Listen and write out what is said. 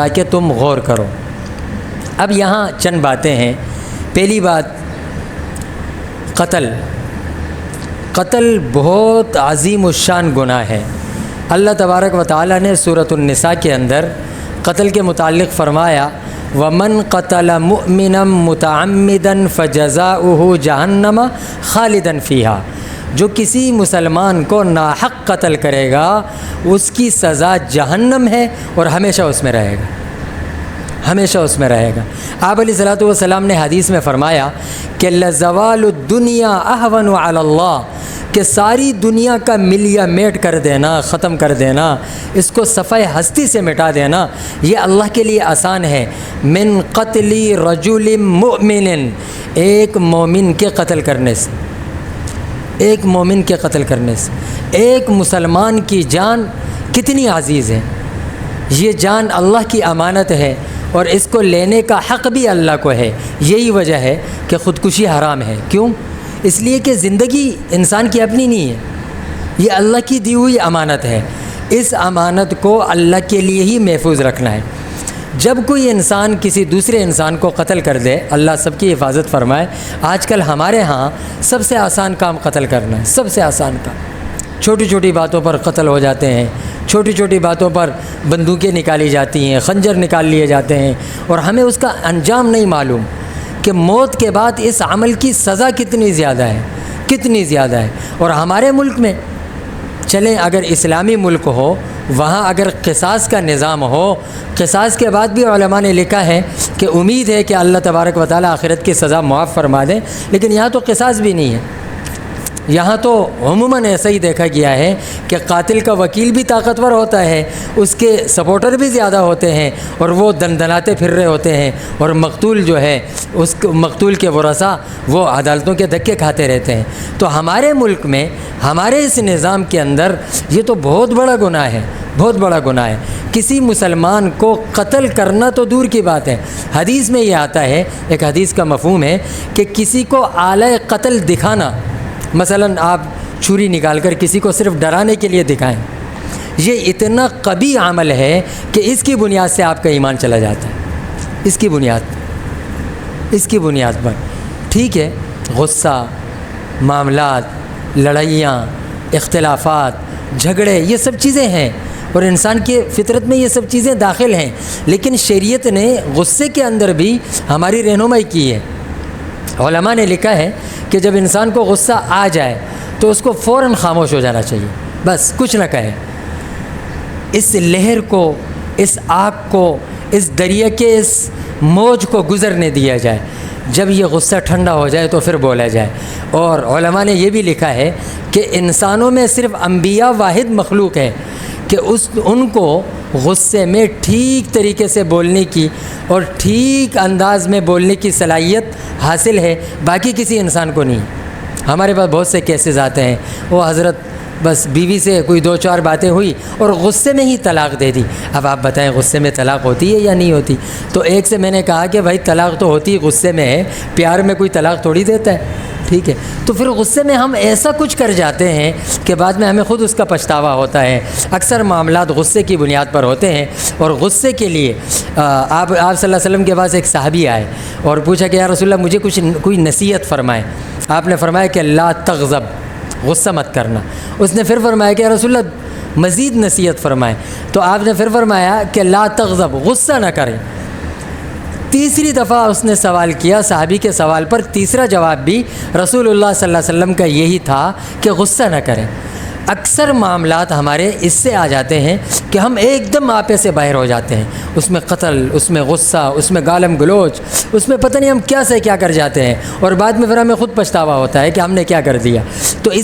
تاکہ تم غور کرو۔ اب یہاں چند باتیں ہیں۔ پہلی بات، قتل بہت عظیم الشان گناہ ہے۔ اللہ تبارک و تعالیٰ نے سورۃ النساء کے اندر قتل کے متعلق فرمایا وَمَنْ قَتَلَ مُؤْمِنًا مُتَعَمِّدًا فَجَزَاؤُهُ جَهَنَّمَ خَالِدًا فِيهَا، جو کسی مسلمان کو ناحق قتل کرے گا اس کی سزا جہنم ہے اور ہمیشہ اس میں رہے گا، ہمیشہ اس میں رہے گا۔ آپ علیہ الصلوۃ والسلام نے حدیث میں فرمایا کہ لَزَوَالُ الدُّنْيَا أَهْوَنُ عَلَى اللَّهِ، کہ ساری دنیا کا ملیا میٹ کر دینا، ختم کر دینا، اس کو صفحہ ہستی سے مٹا دینا، یہ اللہ کے لیے آسان ہے۔ من قتل رجل مؤمن، ایک مومن کے قتل کرنے سے، ایک مومن کے قتل کرنے سے۔ ایک مسلمان کی جان کتنی عزیز ہے، یہ جان اللہ کی امانت ہے اور اس کو لینے کا حق بھی اللہ کو ہے۔ یہی وجہ ہے کہ خودکشی حرام ہے۔ کیوں؟ اس لیے کہ زندگی انسان کی اپنی نہیں ہے، یہ اللہ کی دی ہوئی امانت ہے۔ اس امانت کو اللہ کے لیے ہی محفوظ رکھنا ہے۔ جب کوئی انسان کسی دوسرے انسان کو قتل کر دے، اللہ سب کی حفاظت فرمائے، آج کل ہمارے ہاں سب سے آسان کام قتل کرنا ہے، سب سے آسان کام۔ چھوٹی چھوٹی باتوں پر قتل ہو جاتے ہیں، چھوٹی چھوٹی باتوں پر بندوقیں نکالی جاتی ہیں، خنجر نکال لیے جاتے ہیں، اور ہمیں اس کا انجام نہیں معلوم کہ موت کے بعد اس عمل کی سزا کتنی زیادہ ہے، کتنی زیادہ ہے۔ اور ہمارے ملک میں چلیں، اگر اسلامی ملک ہو، وہاں اگر قصاص کا نظام ہو، قصاص کے بعد بھی علماء نے لکھا ہے کہ امید ہے کہ اللہ تبارک و تعالیٰ آخرت کی سزا معاف فرما دیں، لیکن یہاں تو قصاص بھی نہیں ہے۔ یہاں تو عموماً ایسا ہی دیکھا گیا ہے کہ قاتل کا وکیل بھی طاقتور ہوتا ہے، اس کے سپورٹر بھی زیادہ ہوتے ہیں، اور وہ دندناتے پھر رہے ہوتے ہیں، اور مقتول جو ہے اس مقتول کے ورثاء وہ عدالتوں کے دھکے کھاتے رہتے ہیں۔ تو ہمارے ملک میں، ہمارے اس نظام کے اندر یہ تو بہت بڑا گناہ ہے، بہت بڑا گناہ ہے۔ کسی مسلمان کو قتل کرنا تو دور کی بات ہے، حدیث میں یہ آتا ہے، ایک حدیث کا مفہوم ہے کہ کسی کو آلہ قتل دکھانا، مثلا آپ چھری نکال کر کسی کو صرف ڈرانے کے لیے دکھائیں، یہ اتنا قبیح عمل ہے کہ اس کی بنیاد سے آپ کا ایمان چلا جاتا ہے، اس کی بنیاد پر۔ ٹھیک ہے، غصہ، معاملات، لڑائیاں، اختلافات، جھگڑے، یہ سب چیزیں ہیں اور انسان کی فطرت میں یہ سب چیزیں داخل ہیں، لیکن شریعت نے غصے کے اندر بھی ہماری رہنمائی کی ہے۔ علماء نے لکھا ہے کہ جب انسان کو غصہ آ جائے تو اس کو فوراً خاموش ہو جانا چاہیے، بس کچھ نہ کہے، اس لہر کو، اس آگ کو، اس دریا کے اس موج کو گزرنے دیا جائے۔ جب یہ غصہ ٹھنڈا ہو جائے تو پھر بولا جائے۔ اور علماء نے یہ بھی لکھا ہے کہ انسانوں میں صرف انبیاء واحد مخلوق ہے کہ ان کو غصے میں ٹھیک طریقے سے بولنے کی اور ٹھیک انداز میں بولنے کی صلاحیت حاصل ہے، باقی کسی انسان کو نہیں۔ ہمارے پاس بہت سے کیسز آتے ہیں، وہ حضرت بس بیوی سے کوئی دو چار باتیں ہوئی اور غصے میں ہی طلاق دے دی۔ اب آپ بتائیں غصے میں طلاق ہوتی ہے یا نہیں ہوتی؟ تو ایک سے میں نے کہا کہ بھائی طلاق تو ہوتی غصے میں ہے، پیار میں کوئی طلاق تھوڑی دیتا ہے، ٹھیک ہے؟ تو پھر غصے میں ہم ایسا کچھ کر جاتے ہیں کہ بعد میں ہمیں خود اس کا پچھتاوا ہوتا ہے۔ اکثر معاملات غصے کی بنیاد پر ہوتے ہیں، اور غصے کے لیے آپ صلی اللہ علیہ وسلم کے پاس ایک صحابی آئے اور پوچھا کہ یا رسول اللہ مجھے کوئی نصیحت فرمائیں۔ آپ نے فرمایا کہ لا تغضب، غصہ مت کرنا۔ اس نے پھر فرمایا کہ یا رسول اللہ مزید نصیحت فرمائیں، تو آپ نے پھر فرمایا کہ لا تغضب، غصہ نہ کریں۔ تیسری دفعہ اس نے سوال کیا، صحابی کے سوال پر تیسرا جواب بھی رسول اللہ صلی اللہ علیہ وسلم کا یہی تھا کہ غصہ نہ کریں۔ اکثر معاملات ہمارے اس سے آ جاتے ہیں کہ ہم ایک دم آپے سے باہر ہو جاتے ہیں، اس میں قتل، اس میں غصہ، اس میں گالم گلوچ، اس میں پتہ نہیں ہم کیا سے کیا کر جاتے ہیں، اور بعد میں پھر ہمیں خود پچھتاوا ہوتا ہے کہ ہم نے کیا کر دیا۔ تو اس